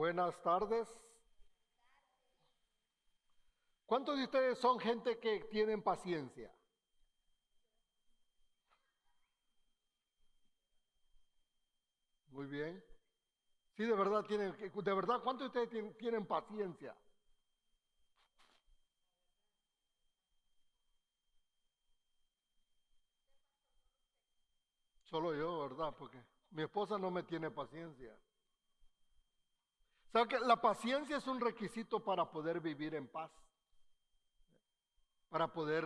Buenas tardes. ¿Cuántos de ustedes son gente que tienen paciencia? Muy bien. Sí, de verdad ¿cuántos de ustedes tienen paciencia? Solo yo, ¿verdad? Porque mi esposa no me tiene paciencia. ¿Sabe que la paciencia es un requisito para poder vivir en paz? Para poder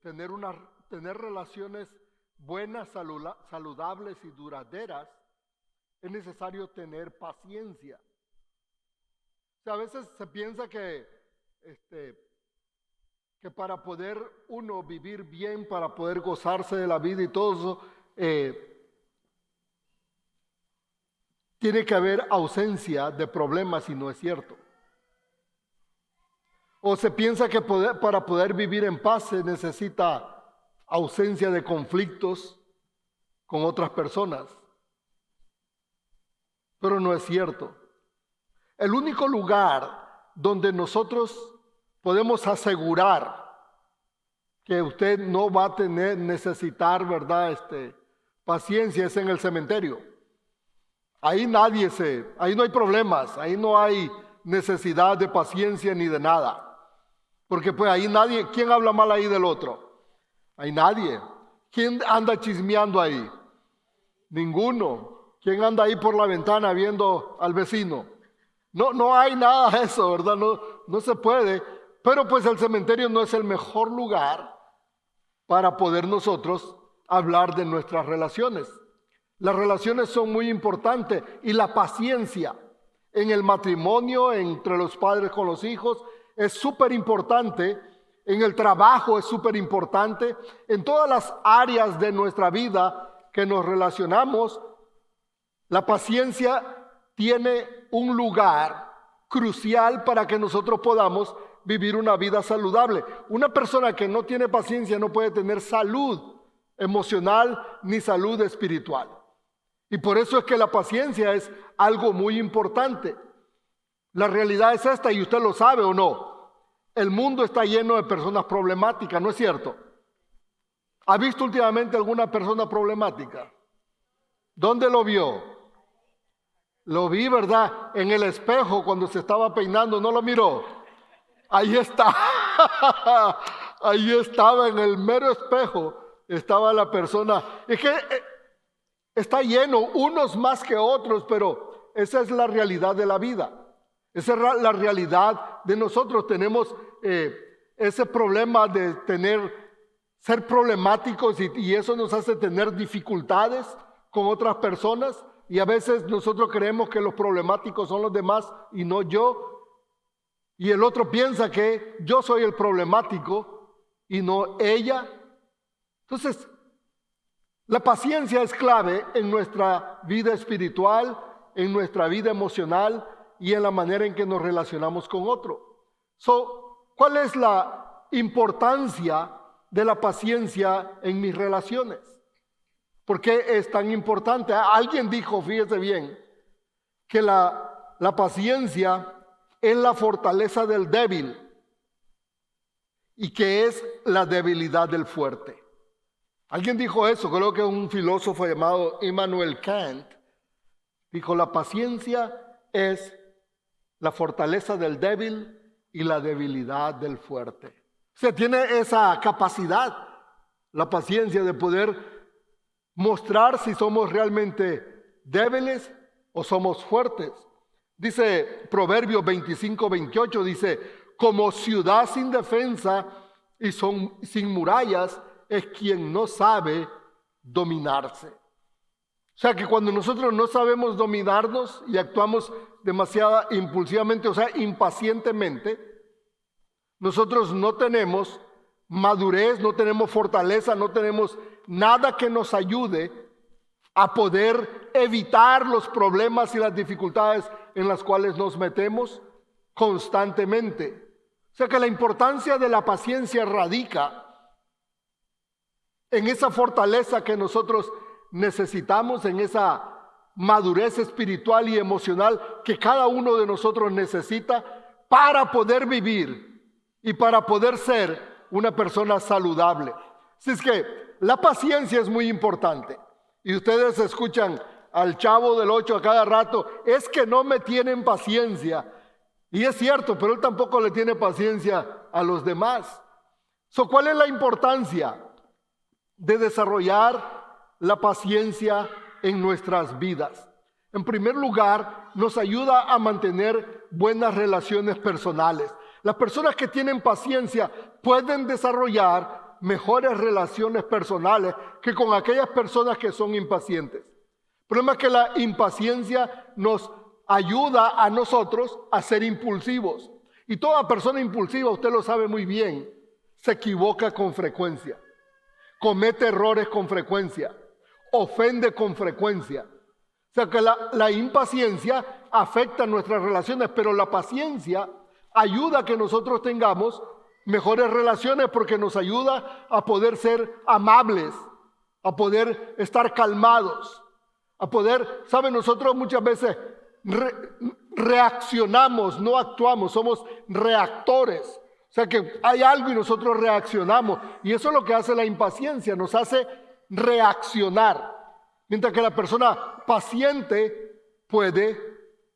tener relaciones buenas, saludables y duraderas, es necesario tener paciencia. O sea, a veces se piensa que para poder uno vivir bien, para poder gozarse de la vida y todo eso, tiene que haber ausencia de problemas, y no es cierto. O se piensa que para poder vivir en paz se necesita ausencia de conflictos con otras personas. Pero no es cierto. El único lugar donde nosotros podemos asegurar que usted no va a necesitar, ¿verdad? Paciencia es en el cementerio. Ahí no hay problemas, ahí no hay necesidad de paciencia ni de nada. Porque pues ahí nadie, ¿quién habla mal ahí del otro? Hay nadie. ¿Quién anda chismeando ahí? Ninguno. ¿Quién anda ahí por la ventana viendo al vecino? No hay nada de eso, ¿verdad? No se puede. Pero pues el cementerio no es el mejor lugar para poder nosotros hablar de nuestras relaciones. Las relaciones son muy importantes y la paciencia en el matrimonio, entre los padres con los hijos, es súper importante. En el trabajo es súper importante. En todas las áreas de nuestra vida que nos relacionamos, la paciencia tiene un lugar crucial para que nosotros podamos vivir una vida saludable. Una persona que no tiene paciencia no puede tener salud emocional ni salud espiritual. Y por eso es que la paciencia es algo muy importante. La realidad es esta, y usted lo sabe o no. El mundo está lleno de personas problemáticas, ¿no es cierto? ¿Ha visto últimamente alguna persona problemática? ¿Dónde lo vio? Lo vi, ¿verdad? En el espejo cuando se estaba peinando, ¿no lo miró? Ahí está. Ahí estaba en el mero espejo. Estaba la persona. Es que está lleno, unos más que otros, pero esa es la realidad de la vida. Esa es la realidad de nosotros. Tenemos ese problema de ser problemáticos y eso nos hace tener dificultades con otras personas. Y a veces nosotros creemos que los problemáticos son los demás y no yo. Y el otro piensa que yo soy el problemático y no ella. Entonces, la paciencia es clave en nuestra vida espiritual, en nuestra vida emocional y en la manera en que nos relacionamos con otro. ¿Cuál es la importancia de la paciencia en mis relaciones? ¿Por qué es tan importante? Alguien dijo, fíjese bien, que la paciencia es la fortaleza del débil y que es la debilidad del fuerte. Alguien dijo eso, creo que un filósofo llamado Immanuel Kant dijo: la paciencia es la fortaleza del débil y la debilidad del fuerte. O sea, tiene esa capacidad, la paciencia, de poder mostrar si somos realmente débiles o somos fuertes. Dice Proverbios 25-28, dice: como ciudad sin defensa y sin murallas es quien no sabe dominarse. O sea que cuando nosotros no sabemos dominarnos y actuamos demasiado impulsivamente, o sea, impacientemente, nosotros no tenemos madurez, no tenemos fortaleza, no tenemos nada que nos ayude a poder evitar los problemas y las dificultades en las cuales nos metemos constantemente. O sea que la importancia de la paciencia radica en esa fortaleza que nosotros necesitamos, en esa madurez espiritual y emocional que cada uno de nosotros necesita para poder vivir y para poder ser una persona saludable. Así es que la paciencia es muy importante. Y ustedes escuchan al Chavo del 8 a cada rato, es que no me tienen paciencia. Y es cierto, pero él tampoco le tiene paciencia a los demás. ¿Cuál es la importancia de desarrollar la paciencia en nuestras vidas? En primer lugar, nos ayuda a mantener buenas relaciones personales. Las personas que tienen paciencia pueden desarrollar mejores relaciones personales que con aquellas personas que son impacientes. El problema es que la impaciencia nos ayuda a nosotros a ser impulsivos. Y toda persona impulsiva, usted lo sabe muy bien, se equivoca con frecuencia, comete errores con frecuencia, ofende con frecuencia. O sea que la impaciencia afecta nuestras relaciones, pero la paciencia ayuda a que nosotros tengamos mejores relaciones porque nos ayuda a poder ser amables, a poder estar calmados, a poder, ¿saben? Nosotros muchas veces reaccionamos, no actuamos, somos reactores. O sea que hay algo y nosotros reaccionamos. Y eso es lo que hace la impaciencia, nos hace reaccionar. Mientras que la persona paciente puede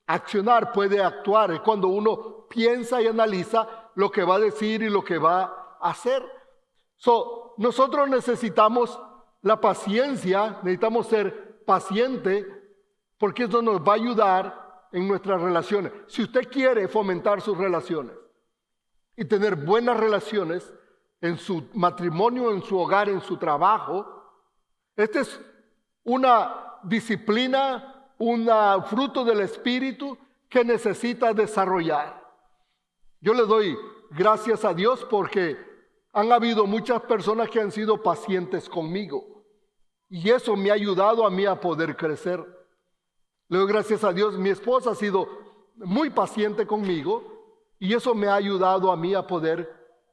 accionar, puede actuar. Es cuando uno piensa y analiza lo que va a decir y lo que va a hacer. Nosotros necesitamos la paciencia, necesitamos ser pacientes porque eso nos va a ayudar en nuestras relaciones. Si usted quiere fomentar sus relaciones y tener buenas relaciones en su matrimonio, en su hogar, en su trabajo, esta es una disciplina, un fruto del Espíritu que necesita desarrollar. Yo le doy gracias a Dios porque han habido muchas personas que han sido pacientes conmigo y eso me ha ayudado a mí a poder crecer. Le doy gracias a Dios, mi esposa ha sido muy paciente conmigo y eso me ha ayudado a mí a poder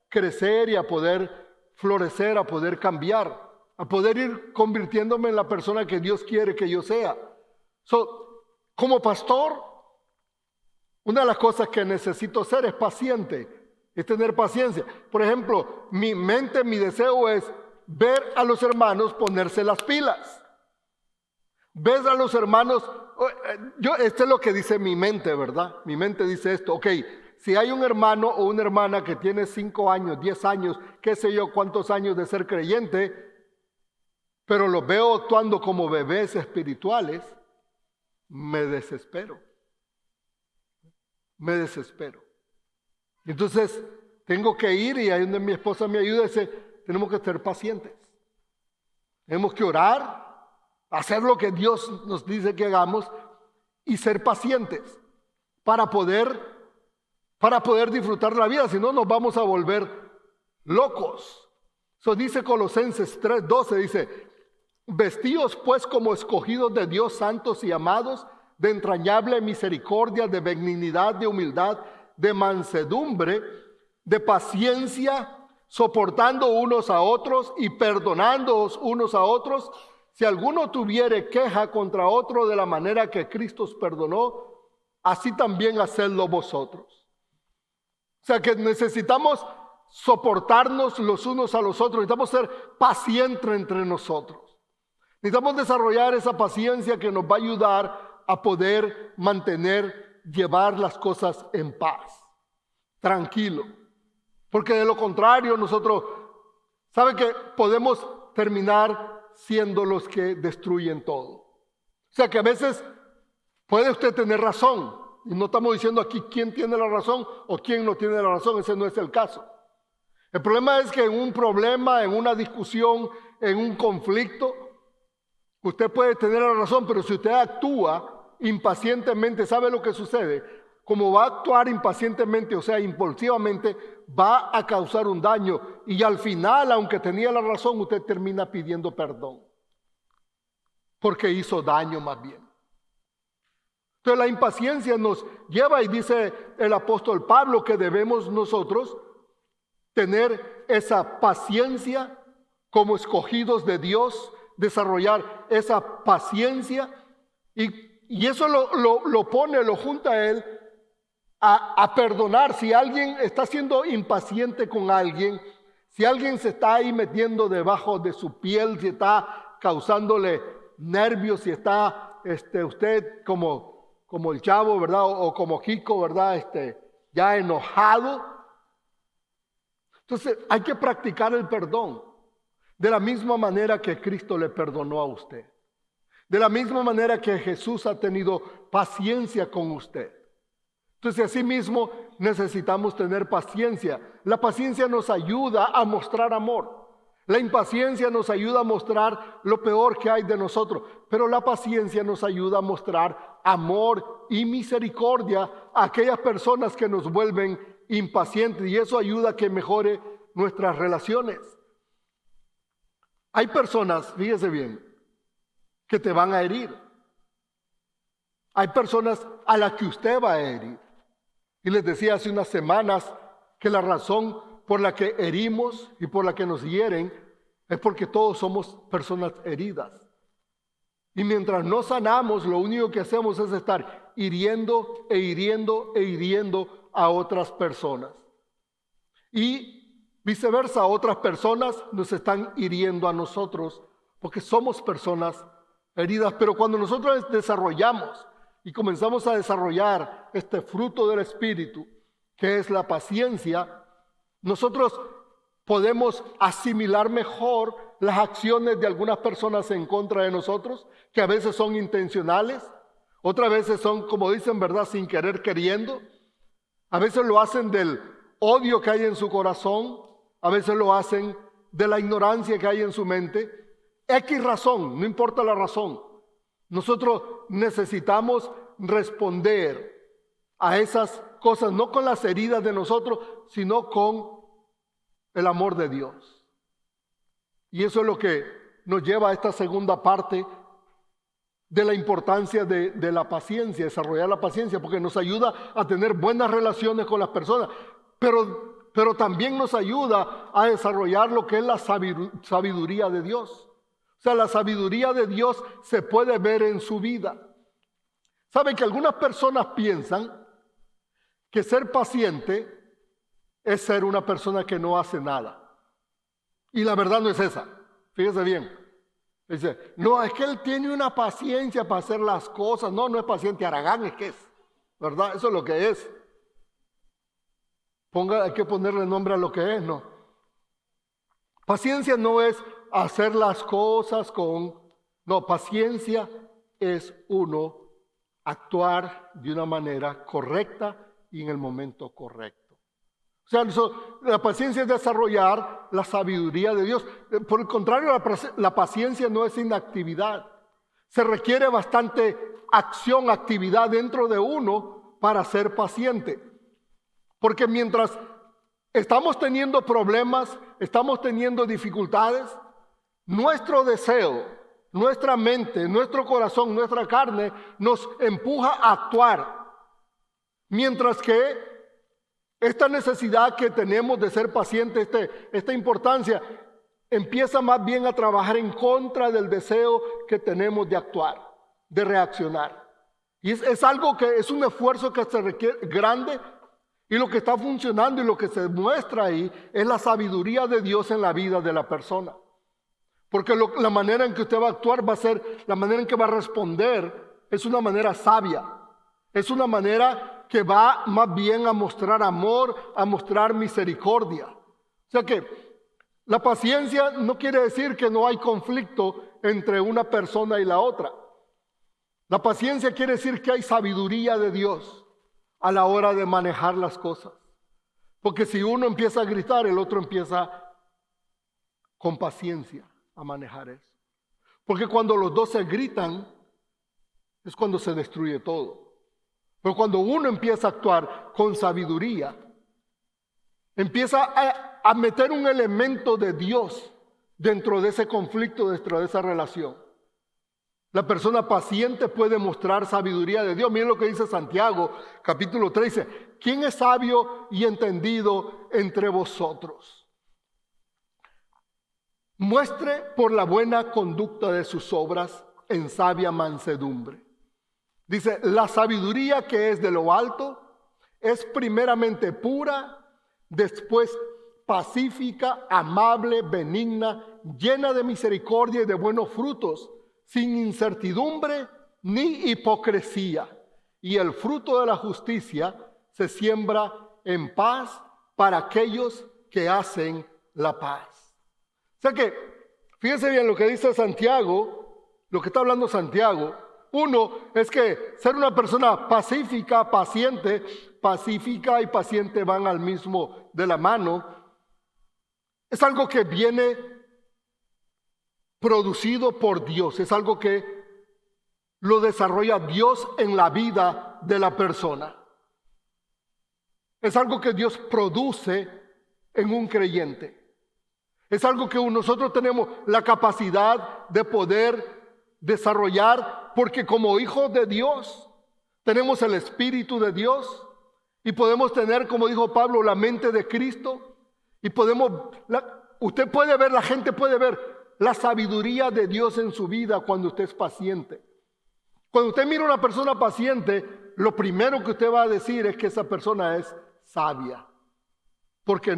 crecer y a poder florecer, a poder cambiar, a poder ir convirtiéndome en la persona que Dios quiere que yo sea. Como pastor, una de las cosas que necesito ser es paciente, es tener paciencia. Por ejemplo, mi mente, mi deseo es ver a los hermanos ponerse las pilas. Ves a los hermanos, esto es lo que dice mi mente, ¿verdad? Mi mente dice esto, ok, si hay un hermano o una hermana que tiene 5 años, 10 años, qué sé yo cuántos años de ser creyente, pero los veo actuando como bebés espirituales, me desespero. Me desespero. Entonces, tengo que ir y ahí donde mi esposa me ayuda, dice, tenemos que ser pacientes. Tenemos que orar, hacer lo que Dios nos dice que hagamos y ser pacientes para poder disfrutar la vida, si no nos vamos a volver locos. Eso dice Colosenses 3:12, dice, vestíos pues como escogidos de Dios, santos y amados, de entrañable misericordia, de benignidad, de humildad, de mansedumbre, de paciencia, soportando unos a otros y perdonándoos unos a otros, si alguno tuviere queja contra otro de la manera que Cristo os perdonó, así también hacedlo vosotros. O sea que necesitamos soportarnos los unos a los otros, necesitamos ser pacientes entre nosotros. Necesitamos desarrollar esa paciencia que nos va a ayudar a poder llevar las cosas en paz, tranquilo. Porque de lo contrario nosotros, ¿saben que podemos terminar siendo los que destruyen todo? O sea que a veces puede usted tener razón, y no estamos diciendo aquí quién tiene la razón o quién no tiene la razón, ese no es el caso. El problema es que en un problema, en una discusión, en un conflicto, usted puede tener la razón, pero si usted actúa impacientemente, ¿sabe lo que sucede? Como va a actuar impacientemente, o sea, impulsivamente, va a causar un daño. Y al final, aunque tenía la razón, usted termina pidiendo perdón. Porque hizo daño más bien. Entonces la impaciencia nos lleva, y dice el apóstol Pablo, que debemos nosotros tener esa paciencia como escogidos de Dios, desarrollar esa paciencia Y eso lo pone, lo junta a él a perdonar. Si alguien está siendo impaciente con alguien, si alguien se está ahí metiendo debajo de su piel, si está causándole nervios, si está usted como el chavo, ¿verdad? O como Kiko, ¿verdad? Ya enojado. Entonces hay que practicar el perdón de la misma manera que Cristo le perdonó a usted. De la misma manera que Jesús ha tenido paciencia con usted. Entonces, asimismo, necesitamos tener paciencia. La paciencia nos ayuda a mostrar amor. La impaciencia nos ayuda a mostrar lo peor que hay de nosotros. Pero la paciencia nos ayuda a mostrar amor y misericordia a aquellas personas que nos vuelven impacientes. Y eso ayuda a que mejore nuestras relaciones. Hay personas, fíjese bien, que te van a herir. Hay personas a las que usted va a herir. Y les decía hace unas semanas que la razón por la que herimos y por la que nos hieren es porque todos somos personas heridas. Y mientras no sanamos, lo único que hacemos es estar hiriendo e hiriendo e hiriendo a otras personas. Y viceversa, otras personas nos están hiriendo a nosotros porque somos personas heridas. Pero cuando nosotros desarrollamos y comenzamos a desarrollar este fruto del Espíritu, que es la paciencia, nosotros podemos asimilar mejor las acciones de algunas personas en contra de nosotros, que a veces son intencionales, otras veces son, como dicen, ¿verdad?, sin querer queriendo. A veces lo hacen del odio que hay en su corazón, a veces lo hacen de la ignorancia que hay en su mente. X razón, no importa la razón. Nosotros necesitamos responder a esas cosas, no con las heridas de nosotros, sino con el amor de Dios. Y eso es lo que nos lleva a esta segunda parte de la importancia de la paciencia, desarrollar la paciencia, porque nos ayuda a tener buenas relaciones con las personas, pero también nos ayuda a desarrollar lo que es la sabiduría de Dios. O sea, la sabiduría de Dios se puede ver en su vida. ¿Saben que algunas personas piensan que ser paciente es ser una persona que no hace nada? Y la verdad no es esa. Fíjese bien. Dice, no, es que él tiene una paciencia para hacer las cosas. No, no es paciente, haragán es que es. ¿Verdad? Eso es lo que es. Hay que ponerle nombre a lo que es, ¿no? Paciencia no es hacer las cosas no, paciencia es actuar de una manera correcta y en el momento correcto. O sea, la paciencia es desarrollar la sabiduría de Dios. Por el contrario, la paciencia no es inactividad. Se requiere bastante acción, actividad dentro de uno para ser paciente. Porque mientras estamos teniendo problemas, estamos teniendo dificultades, nuestro deseo, nuestra mente, nuestro corazón, nuestra carne nos empuja a actuar. Mientras que esta necesidad que tenemos de ser pacientes, esta importancia, empieza más bien a trabajar en contra del deseo que tenemos de actuar, de reaccionar. Y es algo que es un esfuerzo que se requiere grande, y lo que está funcionando y lo que se muestra ahí es la sabiduría de Dios en la vida de la persona. Porque la manera en que usted va a actuar va a ser, la manera en que va a responder es una manera sabia. Es una manera que va más bien a mostrar amor, a mostrar misericordia. O sea que la paciencia no quiere decir que no hay conflicto entre una persona y la otra. La paciencia quiere decir que hay sabiduría de Dios a la hora de manejar las cosas. Porque si uno empieza a gritar, el otro empieza con paciencia a manejar eso. Porque cuando los dos se gritan, es cuando se destruye todo. Pero cuando uno empieza a actuar con sabiduría, empieza a meter un elemento de Dios dentro de ese conflicto, dentro de esa relación. La persona paciente puede mostrar sabiduría de Dios. Miren lo que dice Santiago, capítulo 3. Dice, ¿quién es sabio y entendido entre vosotros? Muestre por la buena conducta de sus obras en sabia mansedumbre. Dice, la sabiduría que es de lo alto es primeramente pura, después pacífica, amable, benigna, llena de misericordia y de buenos frutos, sin incertidumbre ni hipocresía. Y el fruto de la justicia se siembra en paz para aquellos que hacen la paz. O sea que, fíjense bien lo que dice Santiago, lo que está hablando Santiago. Uno es que ser una persona pacífica, paciente, pacífica y paciente van al mismo de la mano. Es algo que viene producido por Dios, es algo que lo desarrolla Dios en la vida de la persona. Es algo que Dios produce en un creyente. Es algo que nosotros tenemos la capacidad de poder desarrollar, porque como hijos de Dios tenemos el Espíritu de Dios y podemos tener, como dijo Pablo, la mente de Cristo, y usted puede ver, la gente puede ver la sabiduría de Dios en su vida cuando usted es paciente. Cuando usted mira a una persona paciente, lo primero que usted va a decir es que esa persona es sabia, porque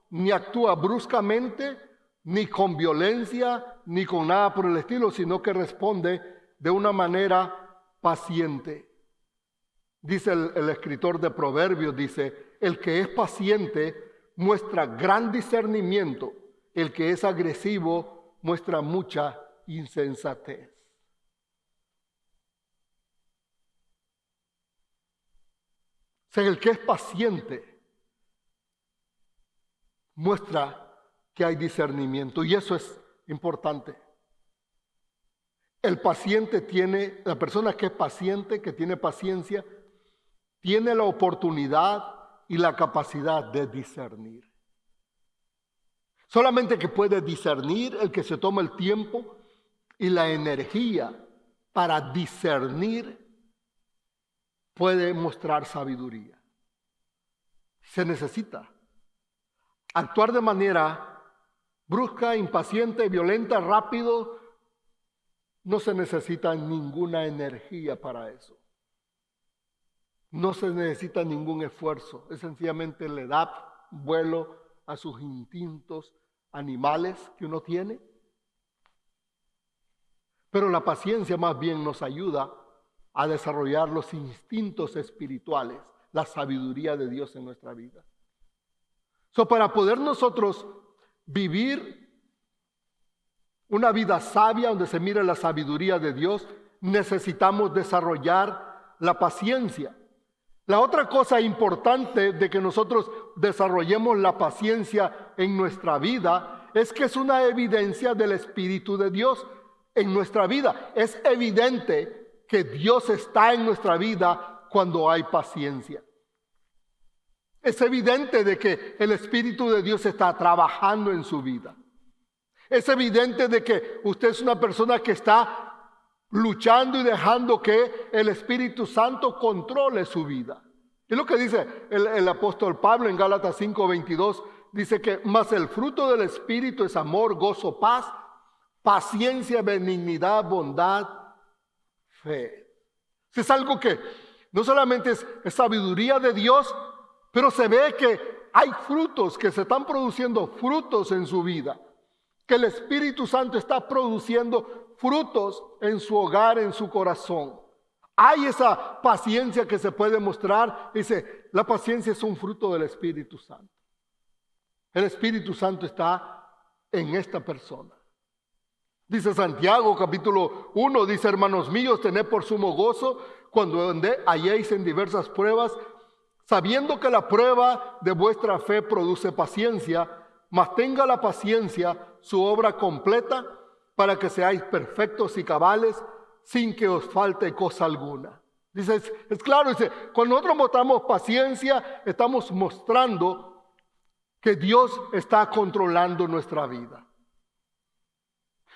ni actúa bruscamente, ni con violencia, ni con nada por el estilo, sino que responde de una manera paciente. Dice el escritor de Proverbios, dice, el que es paciente muestra gran discernimiento, el que es agresivo muestra mucha insensatez. O sea, el que es paciente muestra que hay discernimiento, y eso es importante. La persona que es paciente, que tiene paciencia, tiene la oportunidad y la capacidad de discernir. Solamente que puede discernir el que se toma el tiempo y la energía para discernir puede mostrar sabiduría. Se necesita. Actuar de manera brusca, impaciente, violenta, rápido, no se necesita ninguna energía para eso. No se necesita ningún esfuerzo. Es sencillamente le da vuelo a sus instintos animales que uno tiene. Pero la paciencia más bien nos ayuda a desarrollar los instintos espirituales, la sabiduría de Dios en nuestra vida. Para poder nosotros vivir una vida sabia donde se mire la sabiduría de Dios, necesitamos desarrollar la paciencia. La otra cosa importante de que nosotros desarrollemos la paciencia en nuestra vida es que es una evidencia del Espíritu de Dios en nuestra vida. Es evidente que Dios está en nuestra vida cuando hay paciencia. Es evidente de que el Espíritu de Dios está trabajando en su vida. Es evidente de que usted es una persona que está luchando y dejando que el Espíritu Santo controle su vida. Es lo que dice el apóstol Pablo en Gálatas 5:22. Dice que más el fruto del Espíritu es amor, gozo, paz, paciencia, benignidad, bondad, fe. Es algo que no solamente es sabiduría de Dios, pero se ve que hay frutos, que se están produciendo frutos en su vida. Que el Espíritu Santo está produciendo frutos en su hogar, en su corazón. Hay esa paciencia que se puede mostrar. Dice, la paciencia es un fruto del Espíritu Santo. El Espíritu Santo está en esta persona. Dice Santiago capítulo 1, dice, hermanos míos, tened por sumo gozo cuando halléis en diversas pruebas, sabiendo que la prueba de vuestra fe produce paciencia, mas tenga la paciencia su obra completa para que seáis perfectos y cabales sin que os falte cosa alguna. Dice, es claro, dice, cuando nosotros mostramos paciencia, estamos mostrando que Dios está controlando nuestra vida.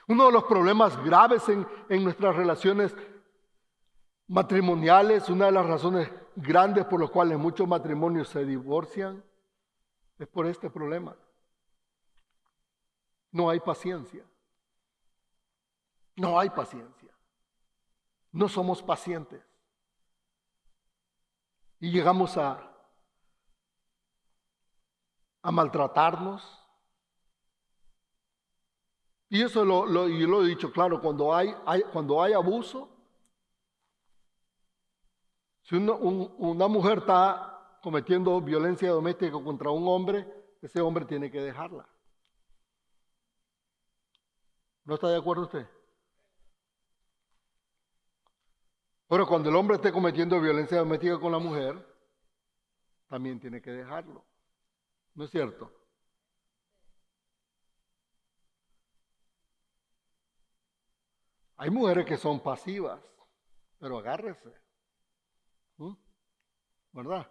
Uno de los problemas graves en nuestras relaciones matrimoniales, una de las razones grandes por las cuales muchos matrimonios se divorcian, es por este problema. No hay paciencia. No hay paciencia. No somos pacientes. y llegamos a maltratarnos. Y eso yo lo he dicho claro, cuando hay abuso, si una mujer está cometiendo violencia doméstica contra un hombre, ese hombre tiene que dejarla. ¿No está de acuerdo usted? Pero cuando el hombre esté cometiendo violencia doméstica con la mujer, también tiene que dejarlo. ¿No es cierto? Hay mujeres que son pasivas, pero agárrese. ¿Verdad?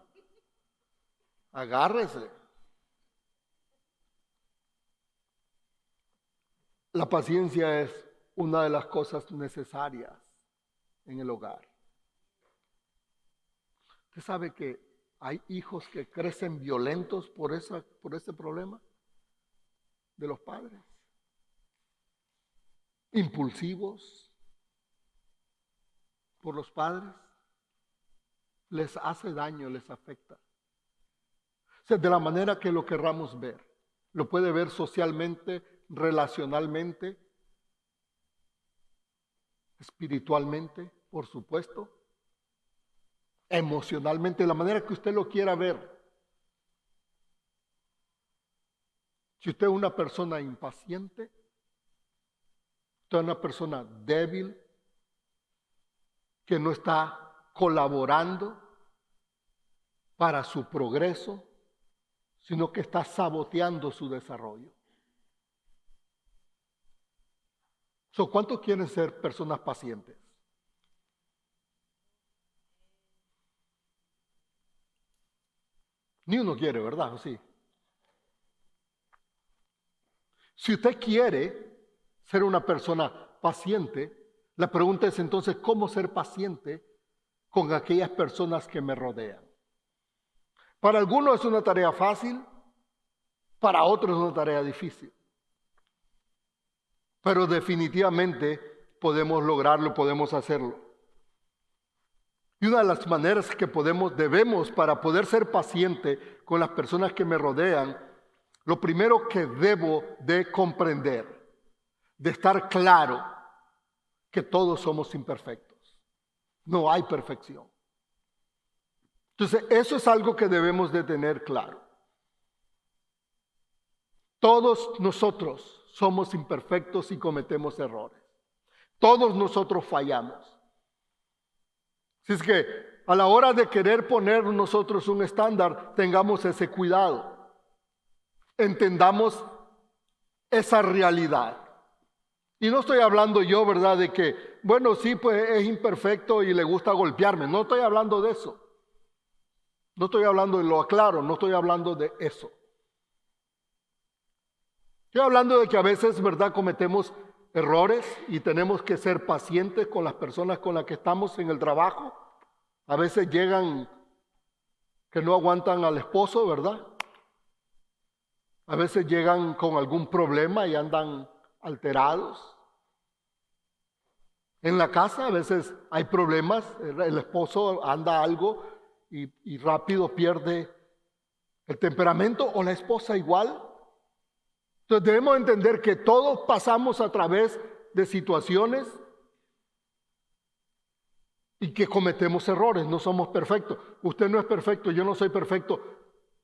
Agárrese. La paciencia es una de las cosas necesarias en el hogar. ¿Usted sabe que hay hijos que crecen violentos por ese problema de los padres? Impulsivos por los padres. Les hace daño, les afecta. O sea, de la manera que lo querramos ver. Lo puede ver socialmente, relacionalmente, espiritualmente, por supuesto, emocionalmente, de la manera que usted lo quiera ver. Si usted es una persona impaciente, usted es una persona débil, que no está colaborando para su progreso, sino que está saboteando su desarrollo. ¿Cuántos quieren ser personas pacientes? Ni uno quiere, ¿verdad? ¿O sí? Si usted quiere ser una persona paciente, la pregunta es entonces, ¿cómo ser paciente con aquellas personas que me rodean? Para algunos es una tarea fácil, para otros es una tarea difícil. Pero definitivamente podemos lograrlo, podemos hacerlo. Y una de las maneras que debemos para poder ser paciente con las personas que me rodean, lo primero que debo de comprender, de estar claro, que todos somos imperfectos. No hay perfección. Entonces, eso es algo que debemos de tener claro. Todos nosotros somos imperfectos y cometemos errores. Todos nosotros fallamos. Así es que a la hora de querer poner nosotros un estándar, tengamos ese cuidado. Entendamos esa realidad. Y no estoy hablando yo, ¿verdad?, de que, bueno, sí, pues es imperfecto y le gusta golpearme. No estoy hablando de eso. No estoy hablando, lo aclaro, no estoy hablando de eso. Estoy hablando de que a veces, ¿verdad?, cometemos errores y tenemos que ser pacientes con las personas con las que estamos en el trabajo. A veces llegan que no aguantan al esposo, ¿verdad? A veces llegan con algún problema y andan alterados. En la casa a veces hay problemas, el esposo anda algo y rápido pierde el temperamento, o la esposa igual. Entonces debemos entender que todos pasamos a través de situaciones y que cometemos errores, no somos perfectos. Usted no es perfecto, yo no soy perfecto.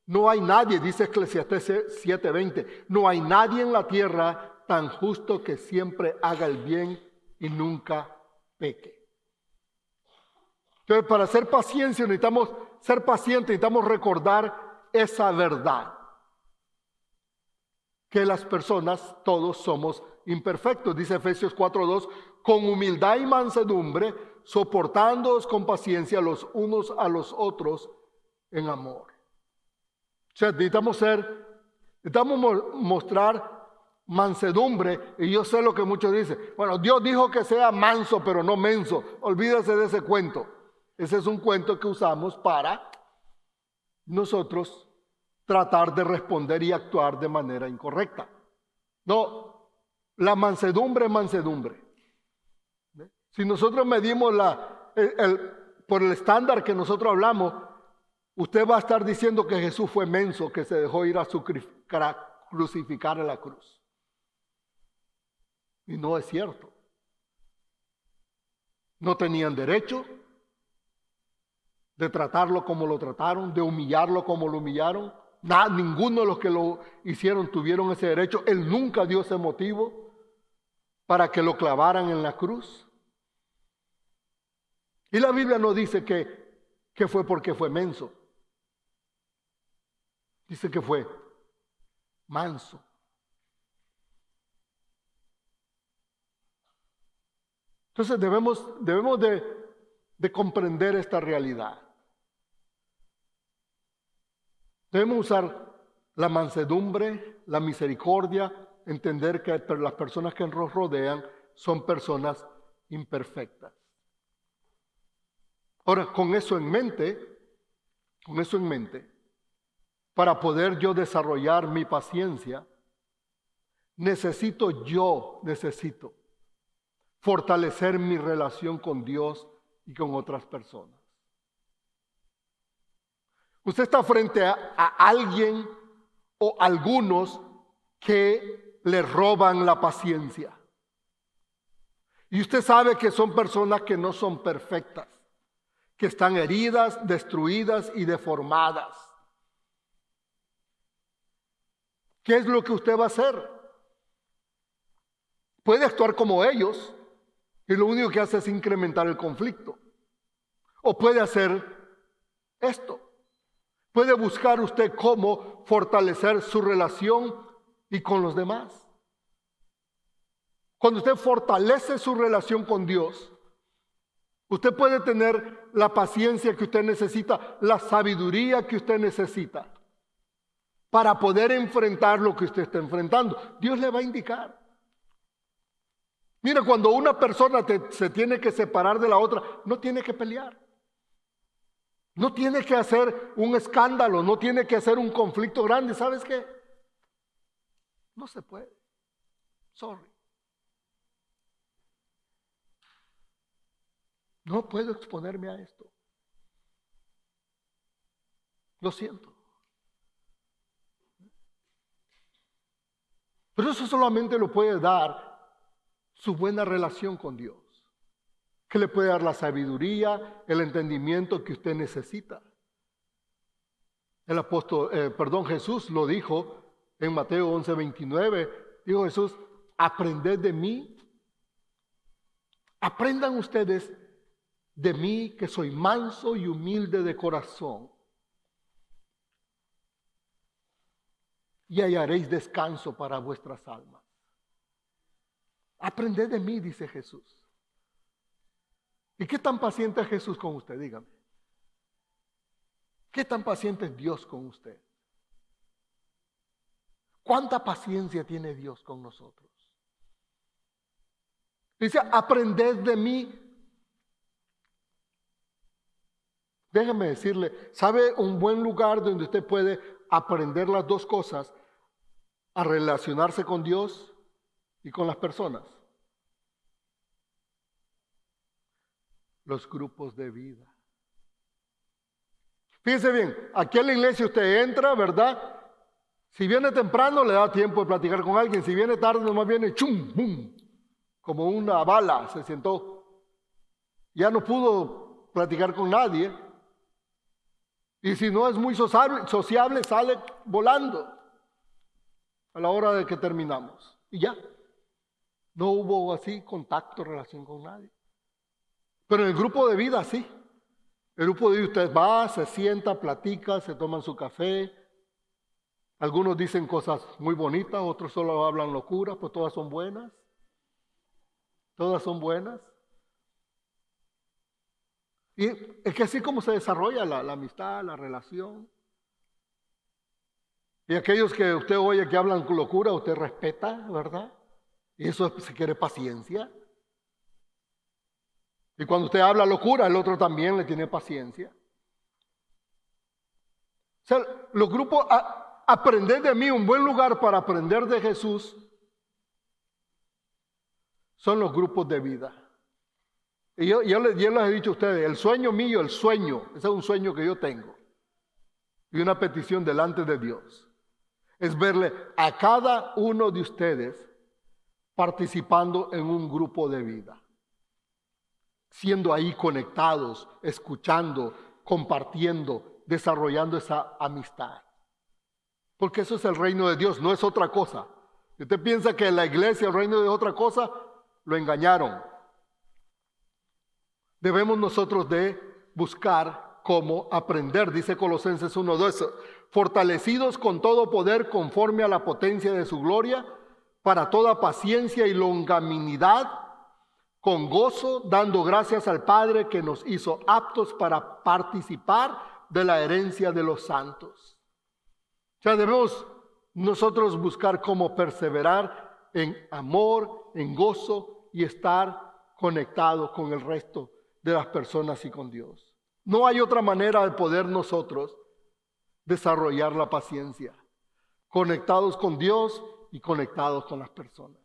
No hay nadie, dice Eclesiastés 7:20, no hay nadie en la tierra tan justo que siempre haga el bien y nunca peque. Entonces, para ser pacientes necesitamos recordar esa verdad. Que las personas, todos somos imperfectos. Dice Efesios 4:2, con humildad y mansedumbre, soportándoos con paciencia los unos a los otros en amor. O sea, necesitamos mostrar mansedumbre. Y yo sé lo que muchos dicen. Bueno, Dios dijo que sea manso, pero no menso. Olvídese de ese cuento. Ese es un cuento que usamos para nosotros tratar de responder y actuar de manera incorrecta. No, la mansedumbre es mansedumbre. Si nosotros medimos por el estándar que nosotros hablamos, usted va a estar diciendo que Jesús fue menso, que se dejó ir a crucificar en la cruz. Y no es cierto. No tenían derecho de tratarlo como lo trataron, de humillarlo como lo humillaron. Ninguno de los que lo hicieron tuvieron ese derecho. Él nunca dio ese motivo para que lo clavaran en la cruz. Y la Biblia no dice que fue porque fue menso. Dice que fue manso. Entonces debemos de comprender esta realidad. Debemos usar la mansedumbre, la misericordia, entender que las personas que nos rodean son personas imperfectas. Ahora, con eso en mente, para poder yo desarrollar mi paciencia, necesito fortalecer mi relación con Dios y con otras personas. Usted está frente a alguien o algunos que le roban la paciencia. Y usted sabe que son personas que no son perfectas, que están heridas, destruidas y deformadas. ¿Qué es lo que usted va a hacer? Puede actuar como ellos y lo único que hace es incrementar el conflicto. O puede hacer esto. Puede buscar usted cómo fortalecer su relación y con los demás. Cuando usted fortalece su relación con Dios, usted puede tener la paciencia que usted necesita, la sabiduría que usted necesita para poder enfrentar lo que usted está enfrentando. Dios le va a indicar. Mira, cuando una persona se tiene que separar de la otra, no tiene que pelear. No tiene que hacer un escándalo, no tiene que hacer un conflicto grande. ¿Sabes qué? No se puede. Sorry. No puedo exponerme a esto. Lo siento. Pero eso solamente lo puede dar su buena relación con Dios, que le puede dar la sabiduría, el entendimiento que usted necesita. Jesús lo dijo en Mateo 11:29, dijo Jesús, aprended de mí, aprendan ustedes de mí que soy manso y humilde de corazón, y hallaréis descanso para vuestras almas. Aprended de mí, dice Jesús. ¿Y qué tan paciente es Jesús con usted? Dígame. ¿Qué tan paciente es Dios con usted? ¿Cuánta paciencia tiene Dios con nosotros? Dice, aprended de mí. Déjeme decirle, ¿sabe un buen lugar donde usted puede aprender las dos cosas? A relacionarse con Dios y con las personas. Los grupos de vida. Fíjese bien, aquí en la iglesia usted entra, ¿verdad? Si viene temprano le da tiempo de platicar con alguien. Si viene tarde nomás viene chum, bum, como una bala se sentó. Ya no pudo platicar con nadie. Y si no es muy sociable sale volando a la hora de que terminamos. Y ya. No hubo así contacto, relación con nadie. Pero en el grupo de vida sí. El grupo de vida usted va, se sienta, platica, se toman su café. Algunos dicen cosas muy bonitas, otros solo hablan locuras, pues todas son buenas. Todas son buenas. Y es que así como se desarrolla la amistad, la relación. Y aquellos que usted oye que hablan con locura, usted respeta, ¿verdad? Y eso se quiere paciencia. Y cuando usted habla locura, el otro también le tiene paciencia. O sea, los grupos, aprender de mí, un buen lugar para aprender de Jesús, son los grupos de vida. Y yo les he dicho a ustedes, el sueño mío, ese es un sueño que yo tengo. y una petición delante de Dios es verle a cada uno de ustedes participando en un grupo de vida, siendo ahí conectados, escuchando, compartiendo, desarrollando esa amistad. Porque eso es el reino de Dios, no es otra cosa. Si usted piensa que la iglesia, el reino es otra cosa, lo engañaron. Debemos nosotros de buscar cómo aprender, dice Colosenses 1:2, fortalecidos con todo poder conforme a la potencia de su gloria, para toda paciencia y longanimidad, con gozo, dando gracias al Padre que nos hizo aptos para participar de la herencia de los santos. O sea, debemos nosotros buscar cómo perseverar en amor, en gozo y estar conectados con el resto de las personas y con Dios. No hay otra manera de poder nosotros desarrollar la paciencia, conectados con Dios y conectados con las personas.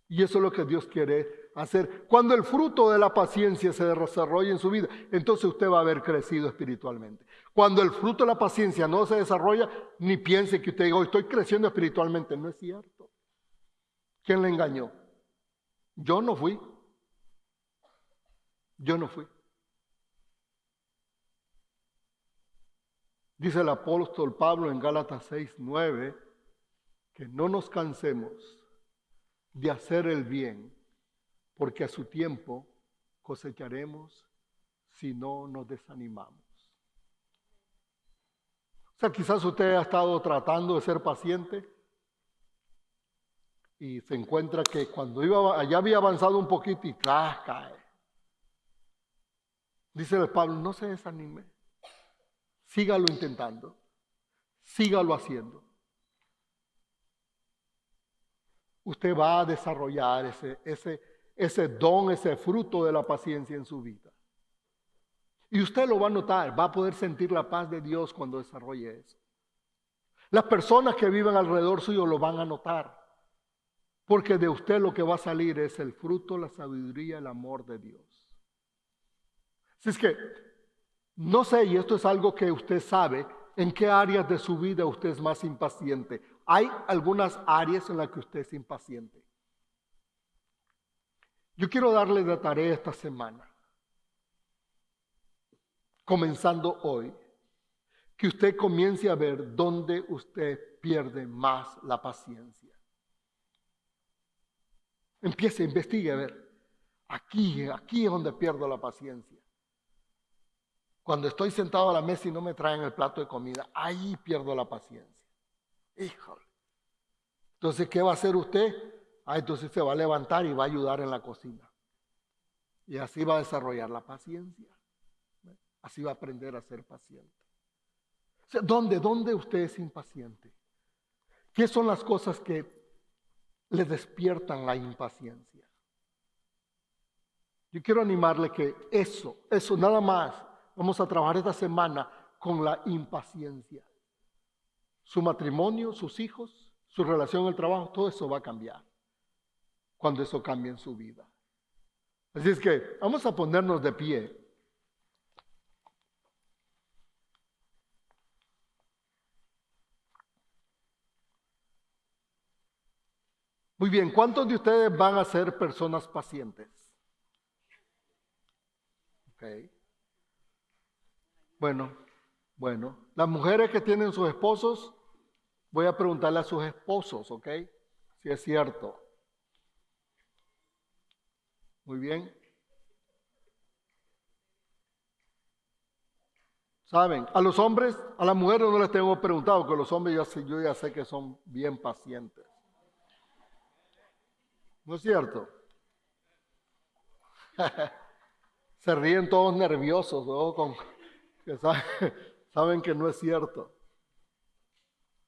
Y eso es lo que Dios quiere hacer. Cuando el fruto de la paciencia se desarrolle en su vida, entonces usted va a haber crecido espiritualmente. Cuando el fruto de la paciencia no se desarrolla, ni piense que usted diga, estoy creciendo espiritualmente. No es cierto. ¿Quién le engañó? Yo no fui. Yo no fui. Dice el apóstol Pablo en Gálatas 6:9 que no nos cansemos de hacer el bien, porque a su tiempo cosecharemos si no nos desanimamos. O sea, quizás usted ha estado tratando de ser paciente y se encuentra que cuando ya había avanzado un poquito y ¡tras! Cae. Dice el Pablo, no se desanime, sígalo intentando, sígalo haciendo. Usted va a desarrollar ese don, ese fruto de la paciencia en su vida. Y usted lo va a notar, va a poder sentir la paz de Dios cuando desarrolle eso. Las personas que viven alrededor suyo lo van a notar, porque de usted lo que va a salir es el fruto, la sabiduría, el amor de Dios. Así es que, no sé, y esto es algo que usted sabe, en qué áreas de su vida usted es más impaciente. Hay algunas áreas en las que usted es impaciente. Yo quiero darle de tarea esta semana, comenzando hoy, que usted comience a ver dónde usted pierde más la paciencia. Empiece, investigue a ver, aquí es donde pierdo la paciencia. Cuando estoy sentado a la mesa y no me traen el plato de comida, ahí pierdo la paciencia. Híjole. Entonces, ¿qué va a hacer usted? Entonces se va a levantar y va a ayudar en la cocina. Y así va a desarrollar la paciencia. Así va a aprender a ser paciente. O sea, ¿dónde usted es impaciente? ¿Qué son las cosas que le despiertan la impaciencia? Yo quiero animarle que eso nada más, vamos a trabajar esta semana con la impaciencia. Su matrimonio, sus hijos, su relación en el trabajo, todo eso va a cambiar cuando eso cambie en su vida. Así es que vamos a ponernos de pie. Muy bien, ¿cuántos de ustedes van a ser personas pacientes? Ok. Bueno, las mujeres que tienen sus esposos, voy a preguntarle a sus esposos, ¿ok? Si es cierto. Muy bien. Saben, a los hombres, a las mujeres no les tengo preguntado, porque los hombres yo ya sé que son bien pacientes. ¿No es cierto? Se ríen todos nerviosos, ¿no? Que saben que no es cierto.